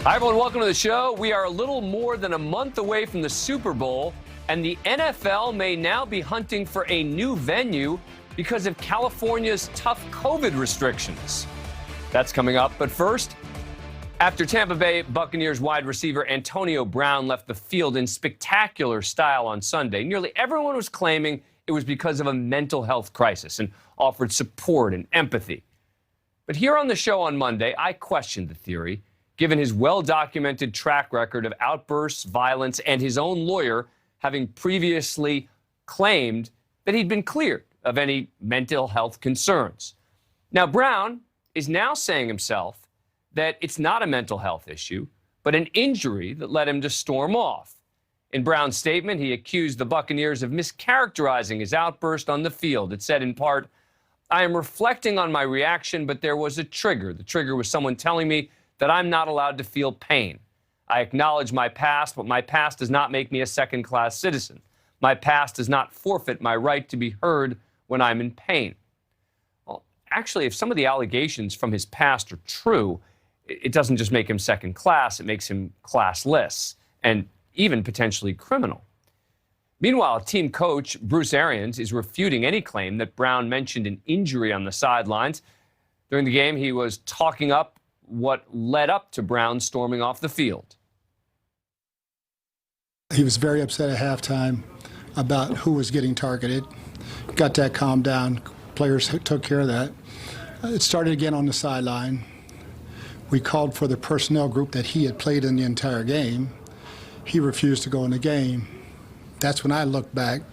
Hi, everyone. Welcome to the show. We are a little more than a month away from the Super Bowl, and the NFL may now be hunting for a new venue because of California's tough COVID restrictions. That's coming up. But first, after Tampa Bay Buccaneers wide receiver Antonio Brown left the field in spectacular style on Sunday, nearly everyone was claiming it was because of a mental health crisis and offered support and empathy. But here on the show on Monday, I questioned the theory, given his well-documented track record of outbursts, violence, and his own lawyer having previously claimed that he'd been cleared of any mental health concerns. Now, Brown is now saying himself that it's not a mental health issue, but an injury that led him to storm off. In Brown's statement, he accused the Buccaneers of mischaracterizing his outburst on the field. It said, in part, "I am reflecting on my reaction, but there was a trigger. The trigger was someone telling me that I'm not allowed to feel pain. I acknowledge my past, but my past does not make me a second-class citizen. My past does not forfeit my right to be heard when I'm in pain." Well, actually, if some of the allegations from his past are true, it doesn't just make him second class, it makes him classless and even potentially criminal. Meanwhile, team coach Bruce Arians is refuting any claim that Brown mentioned an injury on the sidelines. During the game, he was talking up what led up to Brown storming off the field. He was very upset at halftime about who was getting targeted. Got that calmed down. Players took care of that. It started again on the sideline. We called for the personnel group that he had played in the entire game. He refused to go in the game. That's when I looked back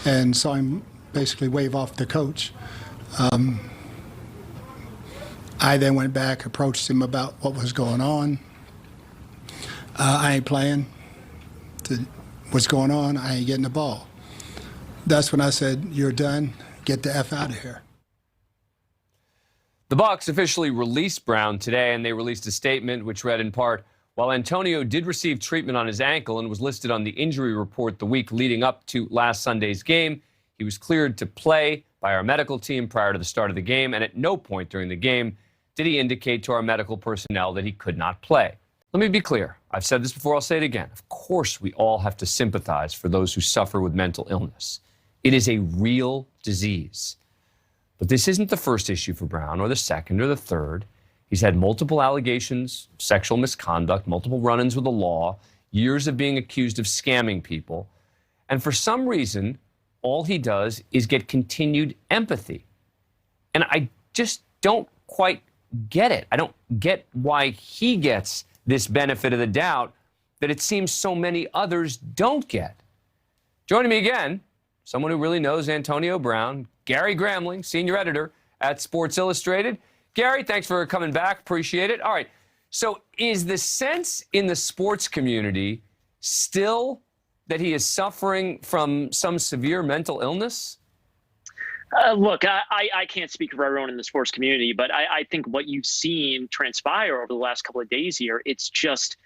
and saw him basically wave off the coach. I then went back, approached him about what was going on. I ain't playing. What's going on? I ain't getting the ball. That's when I said, "You're done. Get the F out of here." The Bucs officially released Brown today, and they released a statement which read in part, "While Antonio did receive treatment on his ankle and was listed on the injury report the week leading up to last Sunday's game, he was cleared to play by our medical team prior to the start of the game, and at no point during the game did he indicate to our medical personnel that he could not play." Let me be clear. I've said this before, I'll say it again. Of course, we all have to sympathize for those who suffer with mental illness. It is a real disease. But this isn't the first issue for Brown, or the second, or the third. He's had multiple allegations, sexual misconduct, multiple run-ins with the law, years of being accused of scamming people. And for some reason, all he does is get continued empathy. And I just don't quite get it. I don't get why he gets this benefit of the doubt that it seems so many others don't get. Joining me again, someone who really knows Antonio Brown, Gary Gramling, senior editor at Sports Illustrated. Gary, thanks for coming back. Appreciate it. All right. So is the sense in the sports community still that he is suffering from some severe mental illness? Look, I can't speak for everyone in the sports community, but I think what you've seen transpire over the last couple of days here, it's just,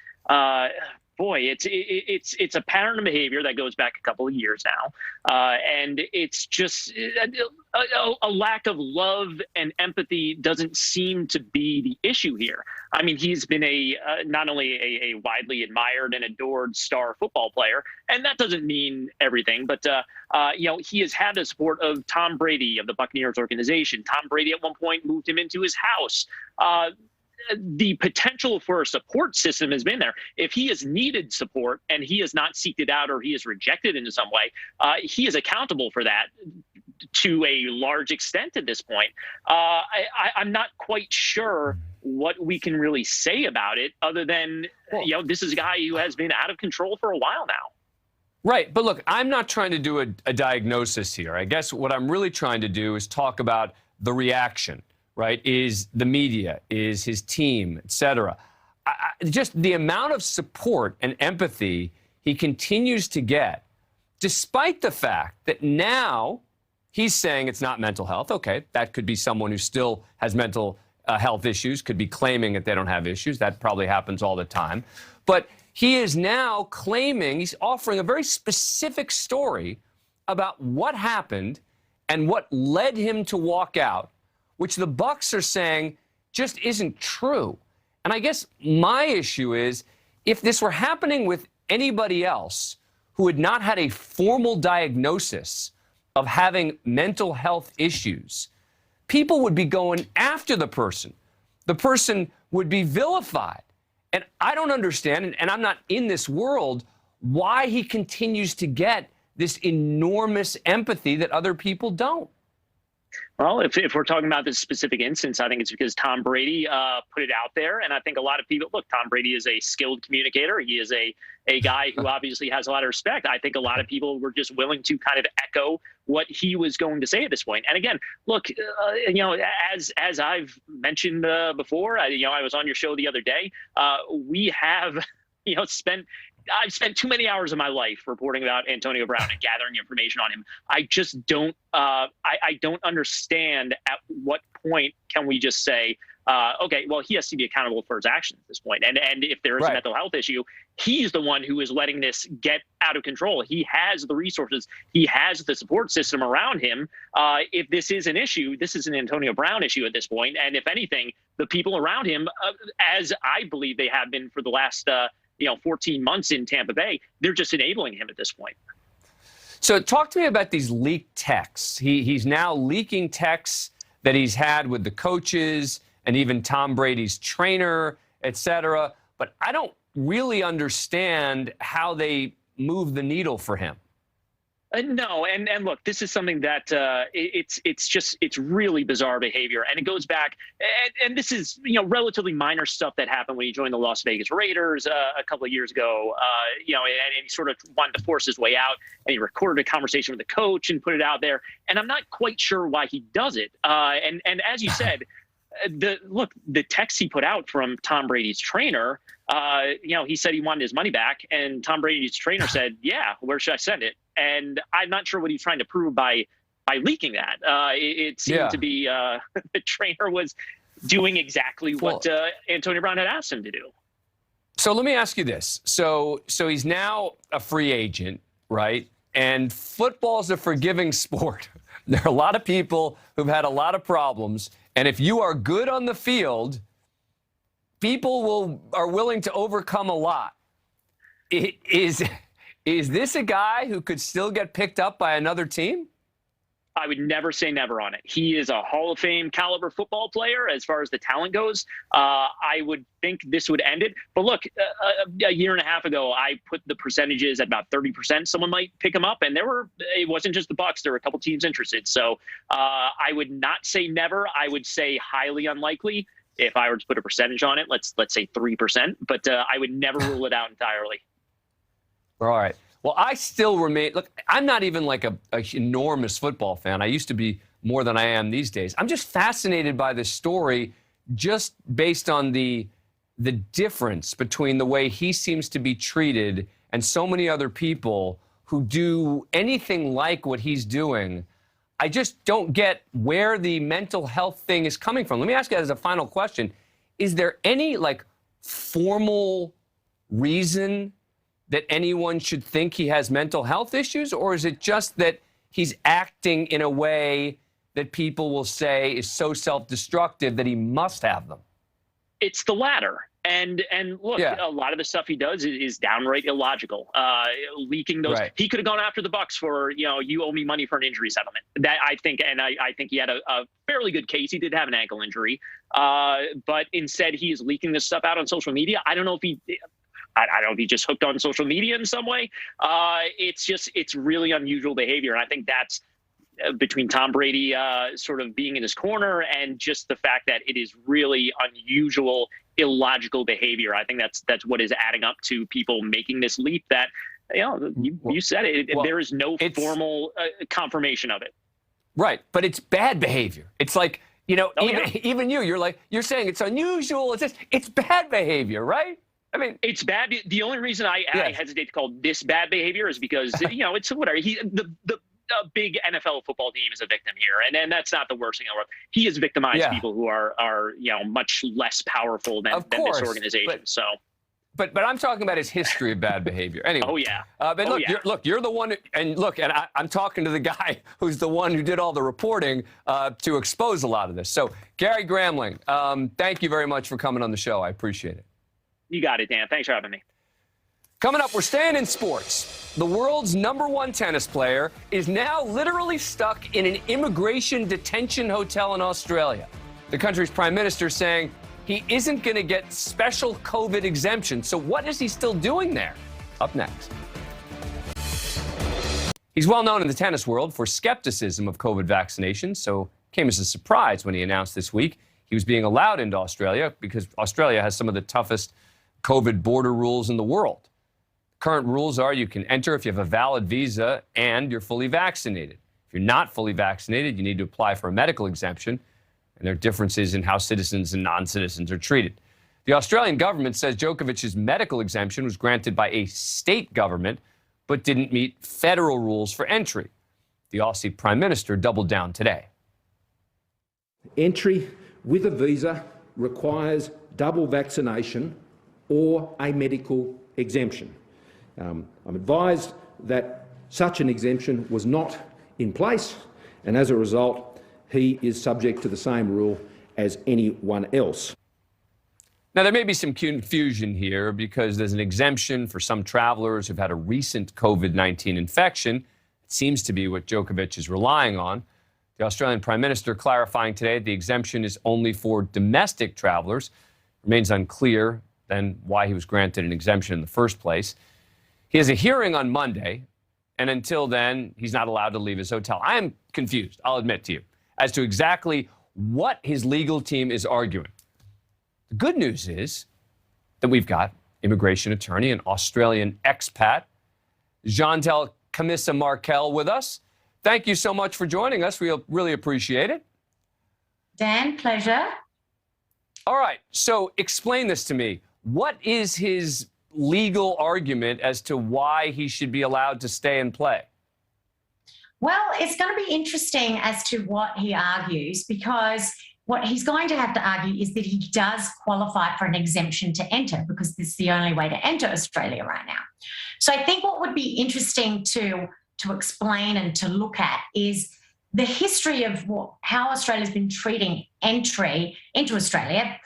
it's a pattern of behavior that goes back a couple of years now. And it's just a lack of love and empathy doesn't seem to be the issue here. I mean, he's been not only a widely admired and adored star football player, and that doesn't mean everything, but he has had the support of Tom Brady of the Buccaneers organization. Tom Brady at one point moved him into his house. The potential for a support system has been there. If he has needed support and he has not seeked it out or he is rejected in some way, he is accountable for that to a large extent at this point. I'm not quite sure what we can really say about it other than, this is a guy who has been out of control for a while now. Right. But look, I'm not trying to do a diagnosis here. I guess what I'm really trying to do is talk about the reaction, right? Is the media, is his team, et cetera. Just the amount of support and empathy he continues to get, despite the fact that now he's saying it's not mental health. Okay, that could be someone who still has mental health issues, could be claiming that they don't have issues. That probably happens all the time. But he is now claiming, he's offering a very specific story about what happened and what led him to walk out, which the Bucs are saying just isn't true. And I guess my issue is, if this were happening with anybody else who had not had a formal diagnosis of having mental health issues, people would be going after the person. The person would be vilified. And I don't understand, and I'm not in this world, why he continues to get this enormous empathy that other people don't. Well, if we're talking about this specific instance, I think it's because Tom Brady put it out there. And I think a lot of people, look, Tom Brady is a skilled communicator. He is a guy who obviously has a lot of respect. I think a lot of people were just willing to kind of echo what he was going to say at this point. And again, look, as I've mentioned before, I was on your show the other day. We have, I've spent too many hours of my life reporting about Antonio Brown and gathering information on him. I just don't, I don't understand at what point can we just say, okay, well, he has to be accountable for his actions at this point. And if there is a mental health issue, he's the one who is letting this get out of control. He has the resources. He has the support system around him. If this is an issue, this is an Antonio Brown issue at this point. And if anything, the people around him, as I believe they have been for the last 14 months in Tampa Bay, they're just enabling him at this point. So talk to me about these leaked texts. He's now leaking texts that he's had with the coaches and even Tom Brady's trainer, et cetera. But I don't really understand how they move the needle for him. No, and look, this is something that it's really bizarre behavior, and it goes back, and this is relatively minor stuff that happened when he joined the Las Vegas Raiders a couple of years ago. And he sort of wanted to force his way out, and he recorded a conversation with the coach and put it out there. And I'm not quite sure why he does it. And as you said, the text he put out from Tom Brady's trainer, he said he wanted his money back, and Tom Brady's trainer said, "Yeah, where should I send it?" And I'm not sure what he's trying to prove by leaking that. It seemed to be the trainer was doing exactly what Antonio Brown had asked him to do. So let me ask you this. So he's now a free agent, right? And football's a forgiving sport. There are a lot of people who've had a lot of problems. And if you are good on the field, people are willing to overcome a lot. Is this a guy who could still get picked up by another team? I would never say never on it. He is a Hall of Fame caliber football player as far as the talent goes. I would think this would end it. But look, a year and a half ago, I put the percentages at about 30%. Someone might pick him up, and it wasn't just the Bucs. There were a couple teams interested. So I would not say never. I would say highly unlikely. If I were to put a percentage on it, let's say 3%. But I would never rule it out entirely. All right. Well, I still remain. Look, I'm not even like a enormous football fan. I used to be more than I am these days. I'm just fascinated by this story, just based on the difference between the way he seems to be treated and so many other people who do anything like what he's doing. I just don't get where the mental health thing is coming from. Let me ask you as a final question: is there any formal reason that anyone should think he has mental health issues, or is it just that he's acting in a way that people will say is so self-destructive that he must have them? It's the latter. And look, a lot of the stuff he does is downright illogical. Leaking those, he could have gone after the Bucs for, you owe me money for an injury settlement. That I think he had a fairly good case. He did have an ankle injury, but instead he is leaking this stuff out on social media. I don't know if he just hooked on social media in some way. It's really unusual behavior. And I think that's between Tom Brady sort of being in his corner and just the fact that it is really unusual, illogical behavior. I think that's what is adding up to people making this leap that, you said it, there is no formal confirmation of it. Right. But it's bad behavior. It's like, even you're saying it's unusual. It's bad behavior, right? I mean, it's bad. The only reason I hesitate to call this bad behavior is because it's whatever. The big NFL football team is a victim here, and that's not the worst thing in the world. He has victimized people who are much less powerful than this organization. but I'm talking about his history of bad behavior. Anyway. Oh, yeah. But look, you're the one, and I'm talking to the guy who's the one who did all the reporting to expose a lot of this. So, Gary Gramling, thank you very much for coming on the show. I appreciate it. You got it, Dan. Thanks for having me. Coming up, we're staying in sports. The world's #1 tennis player is now literally stuck in an immigration detention hotel in Australia. The country's prime minister saying he isn't going to get special COVID exemption. So what is he still doing there? Up next. He's well known in the tennis world for skepticism of COVID vaccinations, so it came as a surprise when he announced this week he was being allowed into Australia because Australia has some of the toughest COVID border rules in the world. Current rules are you can enter if you have a valid visa and you're fully vaccinated. If you're not fully vaccinated, you need to apply for a medical exemption, and there are differences in how citizens and non-citizens are treated. The Australian government says Djokovic's medical exemption was granted by a state government, but didn't meet federal rules for entry. The Aussie Prime Minister doubled down today. Entry with a visa requires double vaccination or a medical exemption. I'm advised that such an exemption was not in place, and as a result, he is subject to the same rule as anyone else. Now, there may be some confusion here because there's an exemption for some travelers who've had a recent COVID-19 infection. It seems to be what Djokovic is relying on. The Australian Prime Minister clarifying today the exemption is only for domestic travelers. It remains unclear then why he was granted an exemption in the first place. He has a hearing on Monday, and until then, he's not allowed to leave his hotel. I am confused, I'll admit to you, as to exactly what his legal team is arguing. The good news is that we've got immigration attorney and Australian expat, Jeantel Camissa Markel, with us. Thank you so much for joining us. We really appreciate it. Dan, pleasure. All right, so explain this to me. What is his legal argument as to why he should be allowed to stay and play? Well, it's going to be interesting as to what he argues, because what he's going to have to argue is that he does qualify for an exemption to enter, because this is the only way to enter Australia right now. So I think what would be interesting to explain and to look at is the history of how Australia's been treating entry into Australia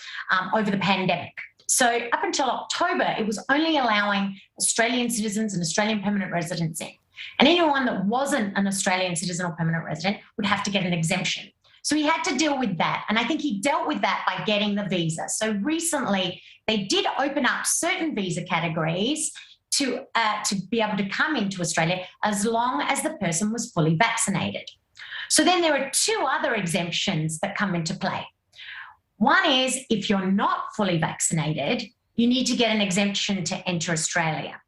over the pandemic. So up until October, it was only allowing Australian citizens and Australian permanent residents in. And anyone that wasn't an Australian citizen or permanent resident would have to get an exemption. So he had to deal with that. And I think he dealt with that by getting the visa. So recently, they did open up certain visa categories to be able to come into Australia as long as the person was fully vaccinated. So then there are two other exemptions that come into play. One is if you're not fully vaccinated, you need to get an exemption to enter Australia.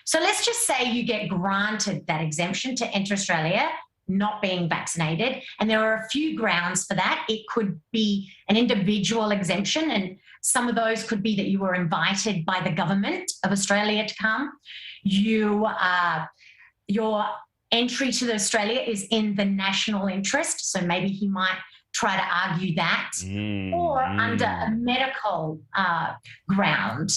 So let's just say you get granted that exemption to enter Australia, not being vaccinated, and there are a few grounds for that. It could be an individual exemption, and some of those could be that you were invited by the government of Australia to come. Your entry to Australia is in the national interest, so maybe he might try to argue that, or under a medical ground.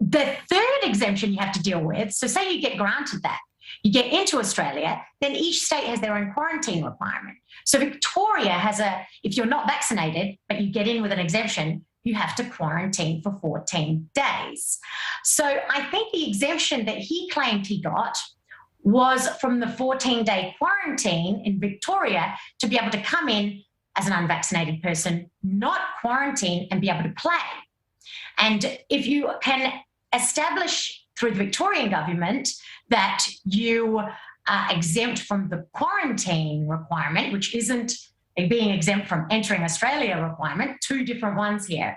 The third exemption you have to deal with, so say you get granted that, you get into Australia, then each state has their own quarantine requirement. So Victoria has if you're not vaccinated, but you get in with an exemption, you have to quarantine for 14 days. So I think the exemption that he claimed he got was from the 14-day quarantine in Victoria to be able to come in as an unvaccinated person, not quarantine, and be able to play. And if you can establish through the Victorian government that you are exempt from the quarantine requirement, which isn't being exempt from entering Australia requirement, two different ones here,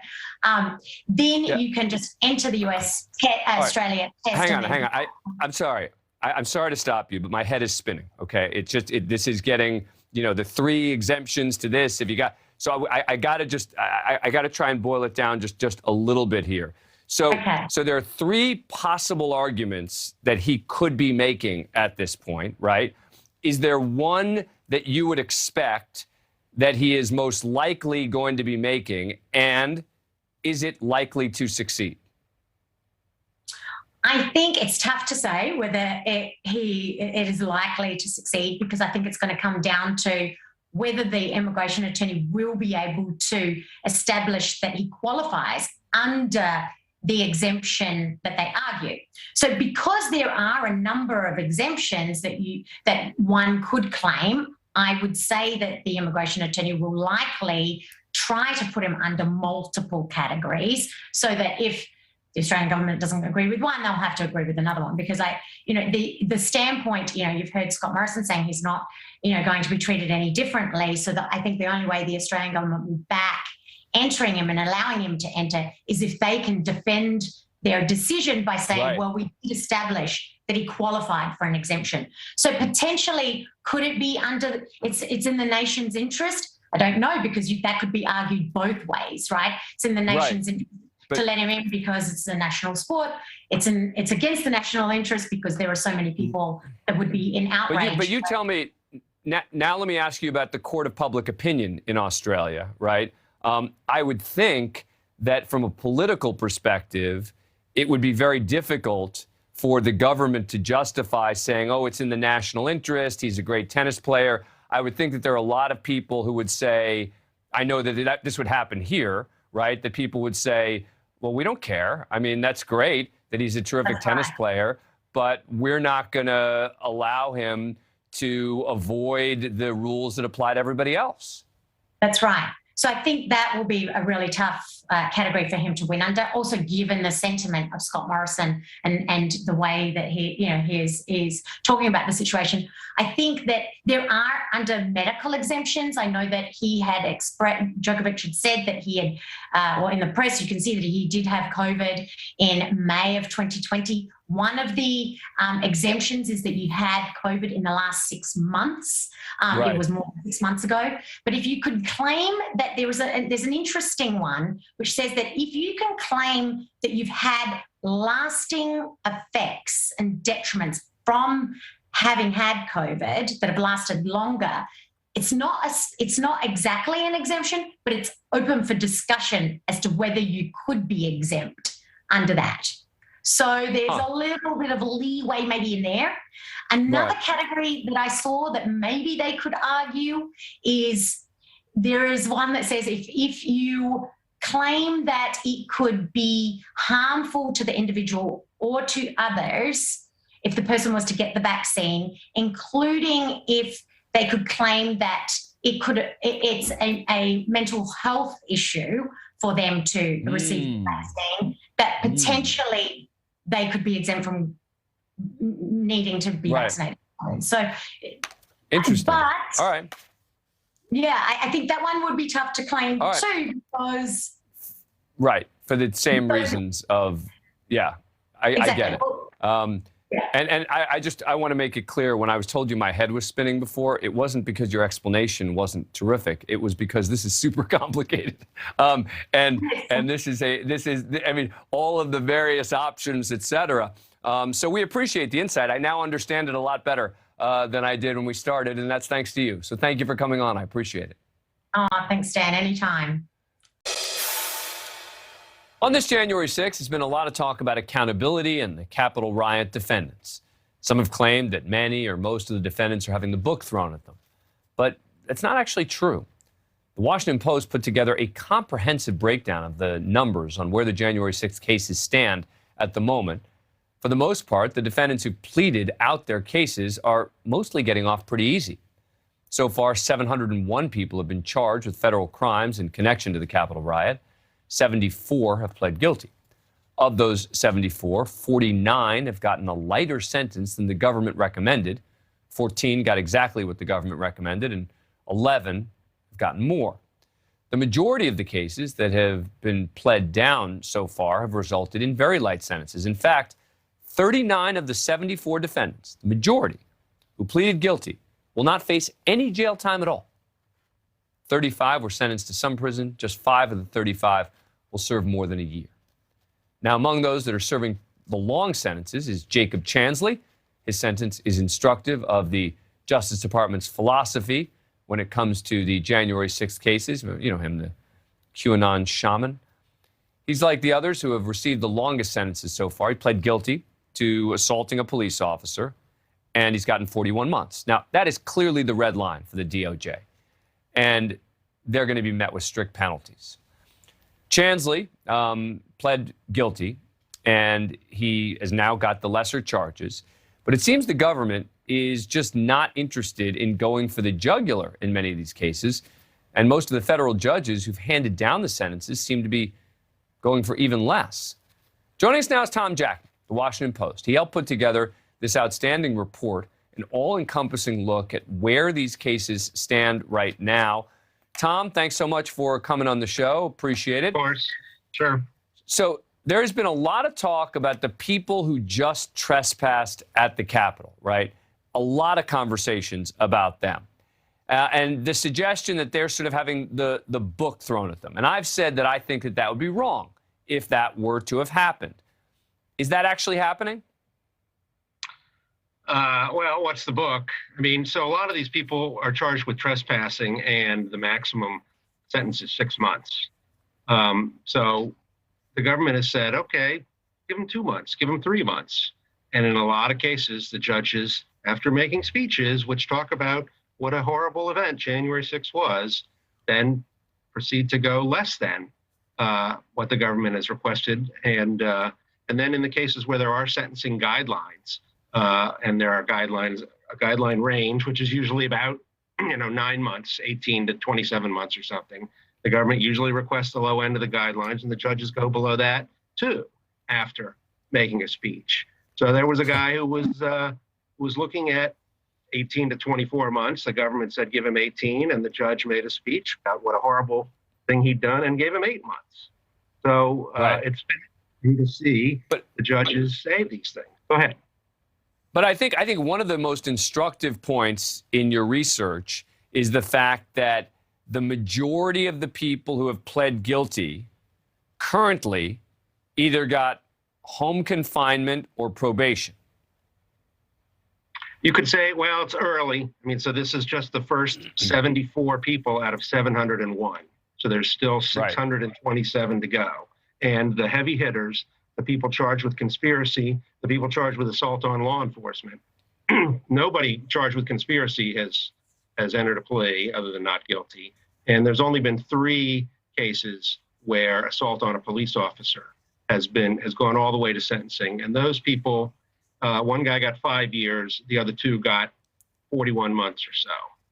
then you can just enter the US, Australia. Right. Hang on. I'm sorry. I'm sorry to stop you, but my head is spinning. Okay, this is getting, the three exemptions to this. If you got, so I gotta try and boil it down just a little bit here. So, okay. So there are three possible arguments that he could be making at this point, right? Is there one that you would expect that he is most likely going to be making, and is it likely to succeed? I think it's tough to say whether it is likely to succeed, because I think it's going to come down to whether the immigration attorney will be able to establish that he qualifies under the exemption that they argue. So because there are a number of exemptions that one could claim, I would say that the immigration attorney will likely try to put him under multiple categories, so that if the Australian government doesn't agree with one, they'll have to agree with another one. Because the standpoint, you've heard Scott Morrison saying he's not, going to be treated any differently. So that I think the only way the Australian government will back entering him and allowing him to enter is if they can defend their decision by saying, right, well, we did establish that he qualified for an exemption. So potentially, could it be under, it's in the nation's interest? I don't know, because that could be argued both ways, right? It's in the nation's interest to let him in because it's a national sport. It's against the national interest because there are so many people that would be in outrage. But you tell me, now let me ask you about the court of public opinion in Australia, right? I would think that from a political perspective, it would be very difficult for the government to justify saying, oh, it's in the national interest, he's a great tennis player. I would think that there are a lot of people who would say, I know that this would happen here, right? That people would say, well, we don't care. I mean, that's great that he's a terrific tennis player, but we're not going to allow him to avoid the rules that apply to everybody else. That's right. So I think that will be a really tough category for him to win under. Also, given the sentiment of Scott Morrison and the way that he is talking about the situation, I think that there are under medical exemptions. I know that he had Djokovic had said that he had, in the press you can see that he did have COVID in May of 2020. One of the exemptions is that you had COVID in the last 6 months. Right. It was more than 6 months ago. But if you could claim that there's an interesting one, which says that if you can claim that you've had lasting effects and detriments from having had COVID that have lasted longer, it's not exactly an exemption, but it's open for discussion as to whether you could be exempt under that. So there's a little bit of leeway maybe in there. Another category that I saw that maybe they could argue is there is one that says if you claim that it could be harmful to the individual or to others if the person was to get the vaccine, including if they could claim that it's a mental health issue for them to receive the vaccine, that potentially they could be exempt from needing to be vaccinated. So interesting. But all right. Yeah, I think that one would be tough to claim too, because for the same reasons of I get it. And I want to make it clear, when I was told you my head was spinning before, it wasn't because your explanation wasn't terrific. It was because this is super complicated. And this is I mean, all of the various options, et cetera. So we appreciate the insight. I now understand it a lot better than I did when we started, and that's thanks to you. So thank you for coming on. I appreciate it. Oh, thanks, Dan. Anytime. On this January 6th, there's been a lot of talk about accountability and the Capitol riot defendants. Some have claimed that many or most of the defendants are having the book thrown at them. But that's not actually true. The Washington Post put together a comprehensive breakdown of the numbers on where the January 6th cases stand at the moment. For the most part, the defendants who pleaded out their cases are mostly getting off pretty easy. So far, 701 people have been charged with federal crimes in connection to the Capitol riot. 74 have pled guilty. Of those 74, 49 have gotten a lighter sentence than the government recommended. 14 got exactly what the government recommended, and 11 have gotten more. The majority of the cases that have been pled down so far have resulted in very light sentences. In fact, 39 of the 74 defendants, the majority, who pleaded guilty, will not face any jail time at all. 35 were sentenced to some prison. Just 5 of the 35 will serve more than a year. Now, among those that are serving the long sentences is Jacob Chansley. His sentence is instructive of the Justice Department's philosophy when it comes to the January 6th cases. You know him, the QAnon shaman. He's like the others who have received the longest sentences so far. He pled guilty to assaulting a police officer, and he's gotten 41 months. Now, that is clearly the red line for the DOJ, and they're going to be met with strict penalties. Chansley pled guilty, and he has now got the lesser charges. But it seems the government is just not interested in going for the jugular in many of these cases. And most of the federal judges who've handed down the sentences seem to be going for even less. Joining us now is Tom Jackman, the Washington Post. He helped put together this outstanding report, an all-encompassing look at where these cases stand right now. Tom, thanks so much for coming on the show. Appreciate it. Of course. Sure. So there's been a lot of talk about the people who just trespassed at the Capitol, right? A lot of conversations about them. And the suggestion that they're sort of having the book thrown at them. And I've said that I think that that would be wrong if that were to have happened. Is that actually happening? Well, what's the book? I mean, so a lot of these people are charged with trespassing, and the maximum sentence is 6 months. So the government has said, okay, give them 2 months, give them 3 months. And in a lot of cases, the judges, after making speeches which talk about what a horrible event January 6th was, then proceed to go less than what the government has requested. And then in the cases where there are sentencing guidelines, and there are guidelines, a guideline range, which is usually about 9 months, 18 to 27 months or something. The government usually requests the low end of the guidelines, and the judges go below that too after making a speech. So there was a guy who was looking at 18 to 24 months. The government said give him 18, and the judge made a speech about what a horrible thing he'd done and gave him 8 months. So Right. It's been to see the judges say these things. Go ahead. But I think one of the most instructive points in your research is the fact that the majority of the people who have pled guilty currently either got home confinement or probation. You could say, well, it's early. I mean, so this is just the first 74 people out of 701. So there's still 627 to go. And the heavy hitters, the people charged with conspiracy, the people charged with assault on law enforcement, nobody charged with conspiracy has entered a plea other than not guilty. And there's only been 3 cases where assault on a police officer has gone all the way to sentencing. And those people, one guy got 5 years, the other 2 got 41 months or so.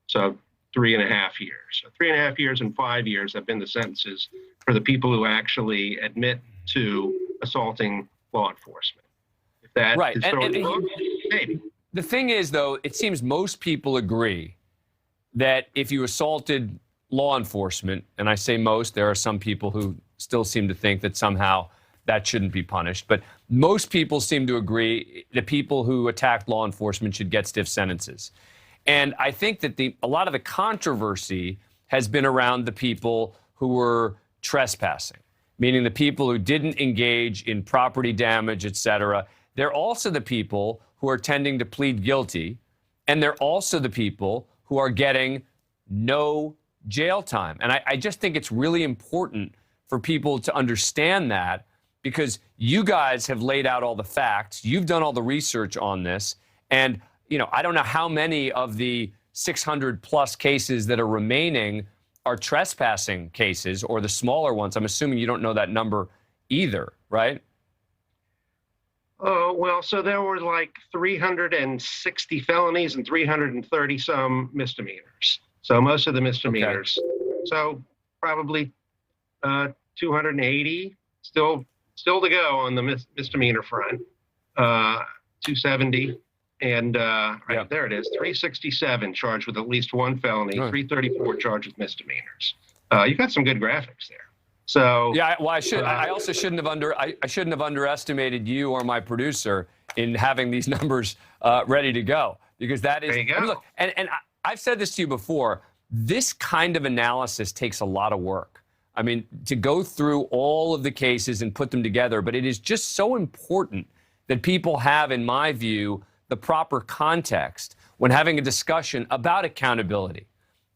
So 3.5 years. So 3.5 years and 5 years have been the sentences for the people who actually admit to assaulting law enforcement. If that is throwing the book, maybe. The thing is, though, it seems most people agree that if you assaulted law enforcement, and I say most, there are some people who still seem to think that somehow that shouldn't be punished, but most people seem to agree that people who attacked law enforcement should get stiff sentences. And I think that a lot of the controversy has been around the people who were trespassing, meaning the people who didn't engage in property damage, et cetera. They're also the people who are tending to plead guilty, and they're also the people who are getting no jail time. And I just think it's really important for people to understand that, because you guys have laid out all the facts. You've done all the research on this. And, I don't know how many of the 600 plus cases that are remaining are trespassing cases, or the smaller ones. I'm assuming you don't know that number either, right? Oh, well, so there were like 360 felonies and 330 some misdemeanors. So most of the misdemeanors. Okay. So probably 280 still to go on the misdemeanor front. 270. And there it is, 367 charged with at least one felony, 334 charged with misdemeanors. You got some good graphics there. So yeah, well, I also shouldn't have underestimated you or my producer in having these numbers ready to go, because that is. There you go. I mean, look, and I've said this to you before. This kind of analysis takes a lot of work. I mean, to go through all of the cases and put them together, but it is just so important that people have, in my view, the proper context when having a discussion about accountability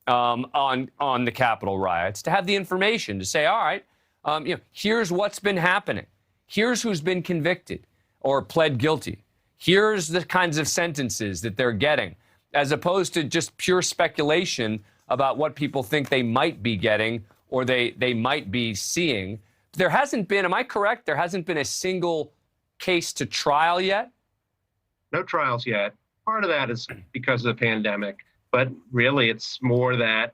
on the Capitol riots, to have the information to say, all right, here's what's been happening. Here's who's been convicted. or pled guilty. Here's the kinds of sentences that they're getting, as opposed to just pure speculation about what people think they might be getting or they might be seeing. There hasn't been, am I correct? There hasn't been a single case to trial yet? No trials yet. Part of that is because of the pandemic, but really it's more that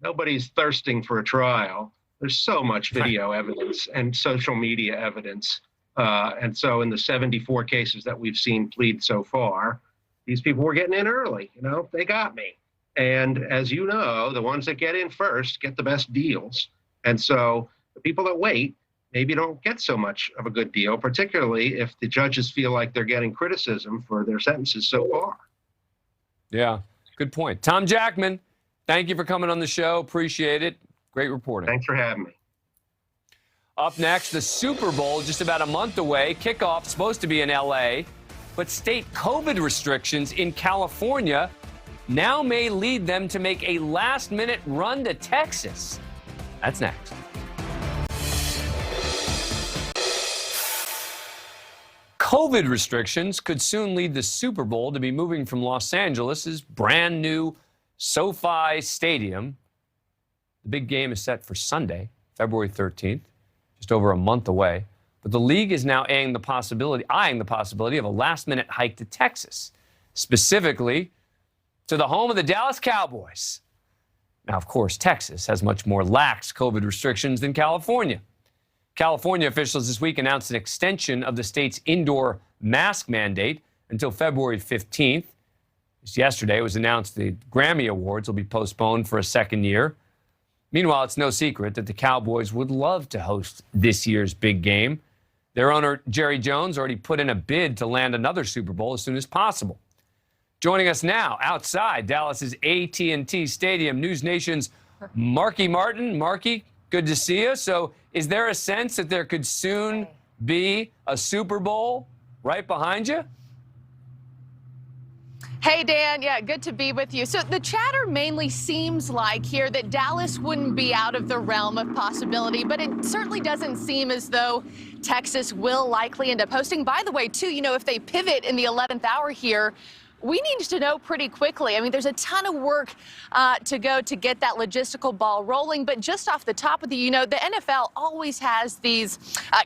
nobody's thirsting for a trial. There's so much video evidence and social media evidence. And so in the 74 cases that we've seen plead so far, these people were getting in early. You know, they got me. And as you know, the ones that get in first get the best deals. And so the people that wait maybe don't get so much of a good deal, particularly if the judges feel like they're getting criticism for their sentences so far. Yeah, good point. Tom Jackman, thank you for coming on the show. Appreciate it. Great reporting. Thanks for having me. Up next, the Super Bowl, just about a month away. Kickoff supposed to be in L.A., but state COVID restrictions in California now may lead them to make a last-minute run to Texas. That's next. COVID restrictions could soon lead the Super Bowl to be moving from Los Angeles' brand new SoFi Stadium. The big game is set for Sunday, February 13th, just over a month away. But the league is now eyeing the possibility of a last-minute hike to Texas, specifically to the home of the Dallas Cowboys. Now, of course, Texas has much more lax COVID restrictions than California. California officials this week announced an extension of the state's indoor mask mandate until February 15th. Just yesterday, it was announced the Grammy Awards will be postponed for a second year. Meanwhile, it's no secret that the Cowboys would love to host this year's big game. Their owner, Jerry Jones, already put in a bid to land another Super Bowl as soon as possible. Joining us now, outside Dallas's AT&T Stadium, NewsNation's Marky Martin. Marky, good to see you. So is there a sense that there could soon be a Super Bowl right behind you? Hey, Dan. Yeah, good to be with you. So the chatter mainly seems like here that Dallas wouldn't be out of the realm of possibility, but it certainly doesn't seem as though Texas will likely end up hosting. By the way, too, you know, if they pivot in the 11th hour here, we need to know pretty quickly. I mean, there's a ton of work to go to get that logistical ball rolling. But just off the top of the NFL always has these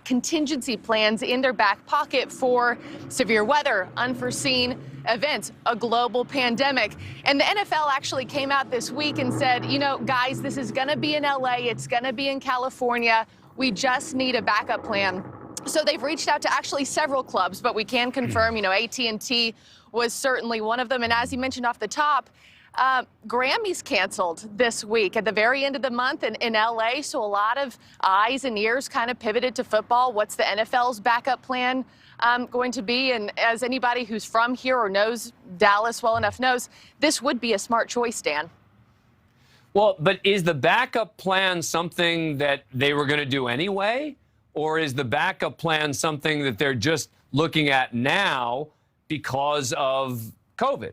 contingency plans in their back pocket for severe weather, unforeseen events, a global pandemic. And the NFL actually came out this week and said, you know, guys, this is going to be in LA. It's going to be in California. We just need a backup plan. So they've reached out to actually several clubs, but we can confirm, you know, AT&T was certainly one of them. And as you mentioned off the top, Grammys canceled this week at the very end of the month in LA. So a lot of eyes and ears kind of pivoted to football. What's the NFL's backup plan going to be? And as anybody who's from here or knows Dallas well enough knows, this would be a smart choice, Dan. Well, but is the backup plan something that they were going to do anyway? Or is the backup plan something that they're just looking at now because of COVID?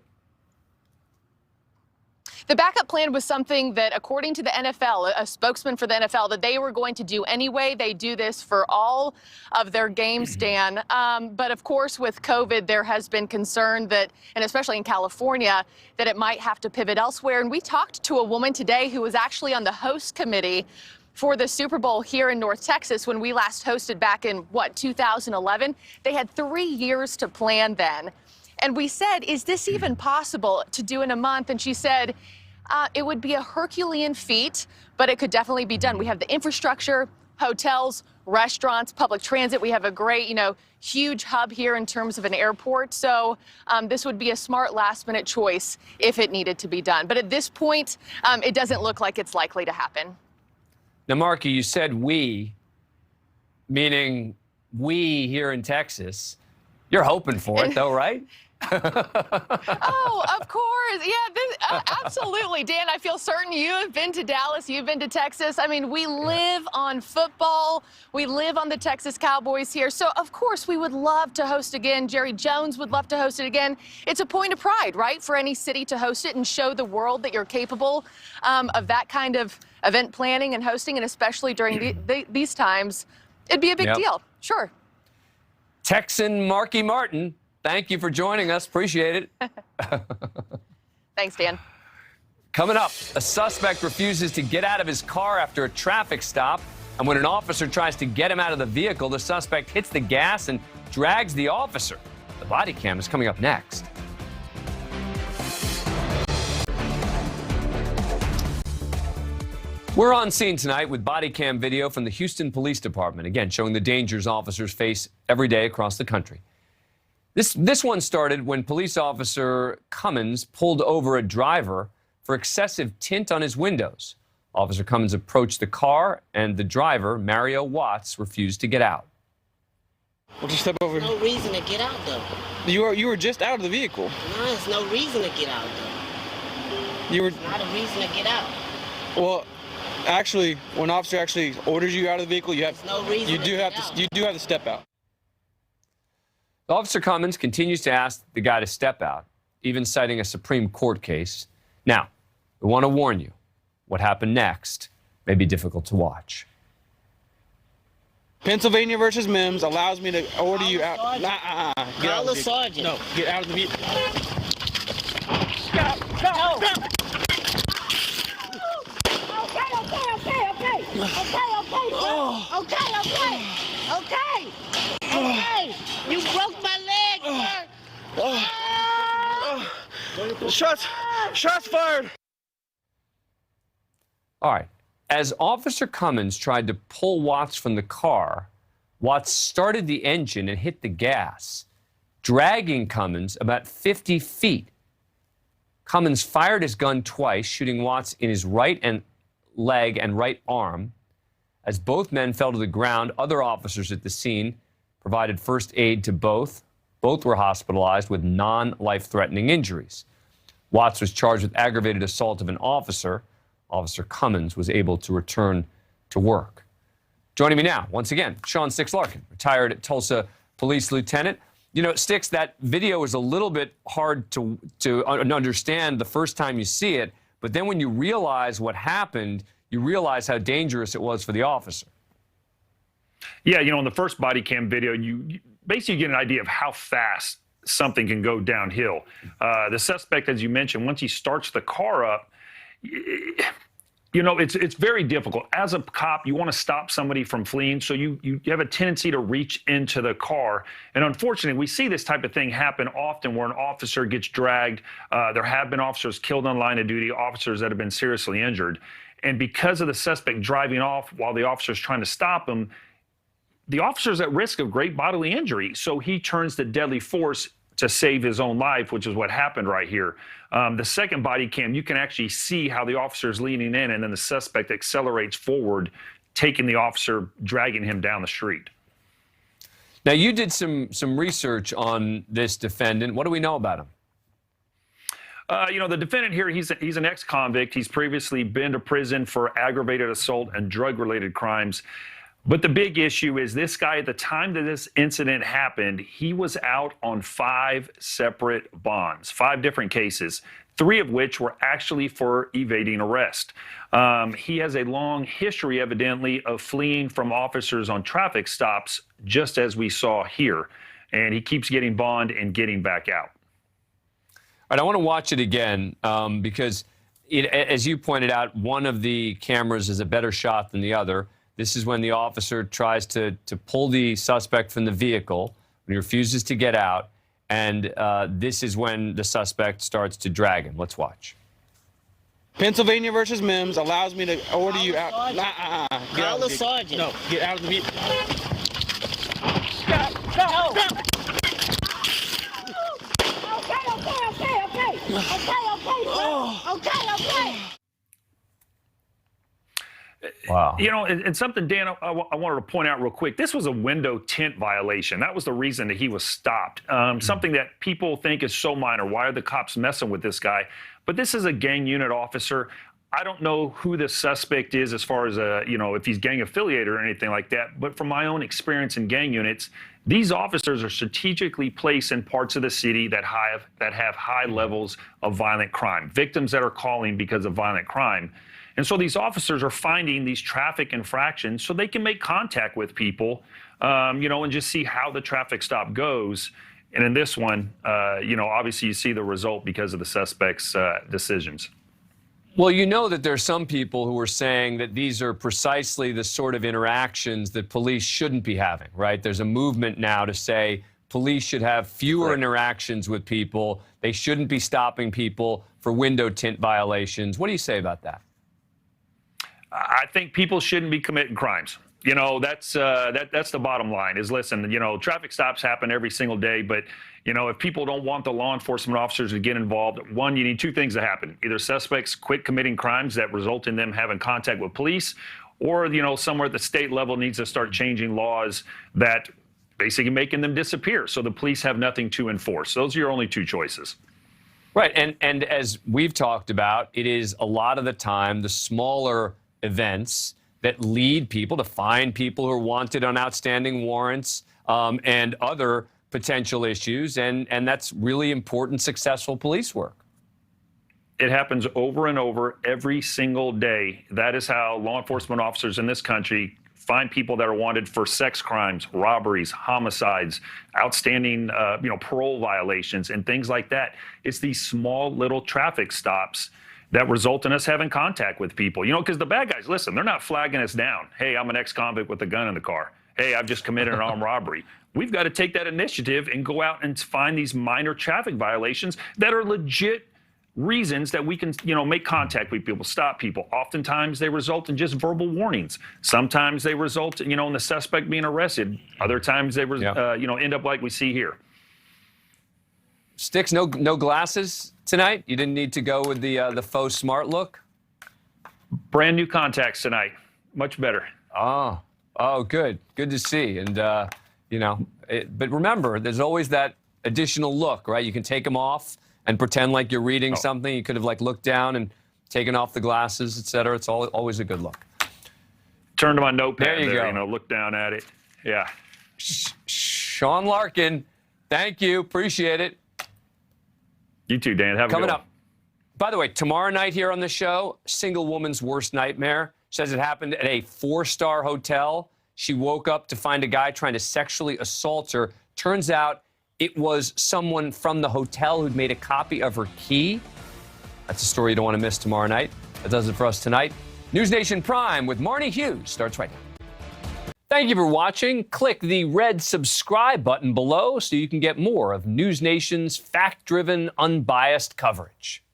The backup plan was something that, according to the NFL, a spokesman for the NFL, that they were going to do anyway. They do this for all of their games, Dan. But of course, with COVID, there has been concern that, and especially in California, that it might have to pivot elsewhere. And we talked to a woman today who was actually on the host committee for the Super Bowl here in North Texas when we last hosted back in, 2011. They had 3 years to plan then. And we said, is this even possible to do in a month? And she said, it would be a Herculean feat, but it could definitely be done. We have the infrastructure, hotels, restaurants, public transit. We have a great, huge hub here in terms of an airport. So this would be a smart last-minute choice if it needed to be done. But at this point, it doesn't look like it's likely to happen. Now, Marky, you said we, meaning we here in Texas. You're hoping for it, though, right? Oh, of course. Yeah, absolutely. Dan, I feel certain you have been to Dallas. You've been to Texas. I mean, we live on football. We live on the Texas Cowboys here. So, of course, we would love to host again. Jerry Jones would love to host it again. It's a point of pride, right, for any city to host it and show the world that you're capable of that kind of event planning and hosting, and especially during these times. It'd be a big deal. Sure. Texan Marky Martin, thank you for joining us. Appreciate it. Thanks, Dan. Coming up, a suspect refuses to get out of his car after a traffic stop. And when an officer tries to get him out of the vehicle, the suspect hits the gas and drags the officer. The body cam is coming up next. We're on scene tonight with body cam video from the Houston Police Department, again, showing the dangers officers face every day across the country. This one started when police officer Cummins pulled over a driver for excessive tint on his windows. Officer Cummins approached the car, and the driver, Mario Watts, refused to get out. Well, just step over. No reason to get out, though. You were just out of the vehicle. No, there's no reason to get out, though. You were Not a reason to get out. well. Actually, when an officer actually orders you out of the vehicle, you have There's no reason you to do get have to out. you do have to step out. Officer Cummins continues to ask the guy to step out, even citing a Supreme Court case. Now, we want to warn you, what happened next may be difficult to watch. Pennsylvania versus Mims allows me to order you out. Sergeant. Get out Call of the the vehicle. sergeant. No, get out of the vehicle. Okay. You broke my leg, sir. Shots fired. All right. As Officer Cummins tried to pull Watts from the car, Watts started the engine and hit the gas, dragging Cummins about 50 feet. Cummins fired his gun twice, shooting Watts in his right leg and right arm. As both men fell to the ground, other officers at the scene provided first aid to both. Both were hospitalized with non-life-threatening injuries. Watts was charged with aggravated assault of an officer. Officer Cummins was able to return to work. Joining me now, once again, Sean Sticks Larkin, retired Tulsa police lieutenant. You know, Sticks, that video is a little bit hard to understand the first time you see it, but then when you realize what happened, you realize how dangerous it was for the officer. Yeah, you know, in the first body cam video, you basically get an idea of how fast something can go downhill. The suspect, as you mentioned, once he starts the car up, you know, it's very difficult. As a cop, you want to stop somebody from fleeing, so you have a tendency to reach into the car. And unfortunately, we see this type of thing happen often where an officer gets dragged. There have been officers killed on line of duty, officers that have been seriously injured. And because of the suspect driving off while the officer's trying to stop him, the officer's at risk of great bodily injury. So he turns to deadly force to save his own life, which is what happened right here. The second body cam, you can actually see how the officer's leaning in, and then the suspect accelerates forward, taking the officer, dragging him down the street. Now, you did some research on this defendant. What do we know about him? You know, the defendant here, he's an ex-convict. He's previously been to prison for aggravated assault and drug-related crimes. But the big issue is this guy, at the time that this incident happened, he was out on 5 separate bonds, 5 different cases, 3 of which were actually for evading arrest. He has a long history, evidently, of fleeing from officers on traffic stops, just as we saw here. And he keeps getting bond and getting back out. All right, I want to watch it again because, as you pointed out, one of the cameras is a better shot than the other. This is when the officer tries to pull the suspect from the vehicle, when he refuses to get out, and this is when the suspect starts to drag him. Let's watch. Pennsylvania versus Mims allows me to order you out. Call the sergeant. No, get out of the vehicle. Okay. Wow. You know, and something, Dan, I wanted to point out real quick. This was a window tint violation. That was the reason that he was stopped. Something that people think is so minor. Why are the cops messing with this guy? But this is a gang unit officer. I don't know who the suspect is as far as, you know, if he's gang affiliated or anything like that. But from my own experience in gang units, these officers are strategically placed in parts of the city that have high levels of violent crime, victims that are calling because of violent crime. And so these officers are finding these traffic infractions so they can make contact with people, and just see how the traffic stop goes. And in this one, obviously you see the result because of the suspect's decisions. Well, you know that there's some people who are saying that these are precisely the sort of interactions that police shouldn't be having, right? There's a movement now to say police should have fewer interactions with people. They shouldn't be stopping people for window tint violations. What do you say about that? I think people shouldn't be committing crimes. That's the bottom line is, listen, traffic stops happen every single day, but if people don't want the law enforcement officers to get involved, one, you need two things to happen. Either suspects quit committing crimes that result in them having contact with police, or, somewhere at the state level needs to start changing laws that basically making them disappear so the police have nothing to enforce. Those are your only two choices. Right. And as we've talked about, it is a lot of the time the smaller events that lead people to find people who are wanted on outstanding warrants and other potential issues. And that's really important, successful police work. It happens over and over every single day. That is how law enforcement officers in this country find people that are wanted for sex crimes, robberies, homicides, outstanding, parole violations, and things like that. It's these small little traffic stops that result in us having contact with people, because the bad guys, listen, they're not flagging us down. Hey, I'm an ex-convict with a gun in the car. Hey, I've just committed an armed robbery. We've got to take that initiative and go out and find these minor traffic violations that are legit reasons that we can, make contact with people, stop people. Oftentimes they result in just verbal warnings. Sometimes they result, in the suspect being arrested. Other times they, end up like we see here. Sticks, no glasses tonight? You didn't need to go with the faux smart look? Brand new contacts tonight. Much better. Oh, good. Good to see. And, but remember, there's always that additional look, right? You can take them off and pretend like you're reading something. You could have looked down and taken off the glasses, et cetera. It's always a good look. Turn to my notepad there, you go. Look down at it. Yeah. Sean Larkin, thank you. Appreciate it. You too, Dan. Have a good one. Coming up. By the way, tomorrow night here on the show, single woman's worst nightmare. Says it happened at a 4-star hotel. She woke up to find a guy trying to sexually assault her. Turns out it was someone from the hotel who'd made a copy of her key. That's a story you don't want to miss tomorrow night. That does it for us tonight. NewsNation Prime with Marnie Hughes starts right now. Thank you for watching. Click the red subscribe button below so you can get more of NewsNation's fact-driven, unbiased coverage.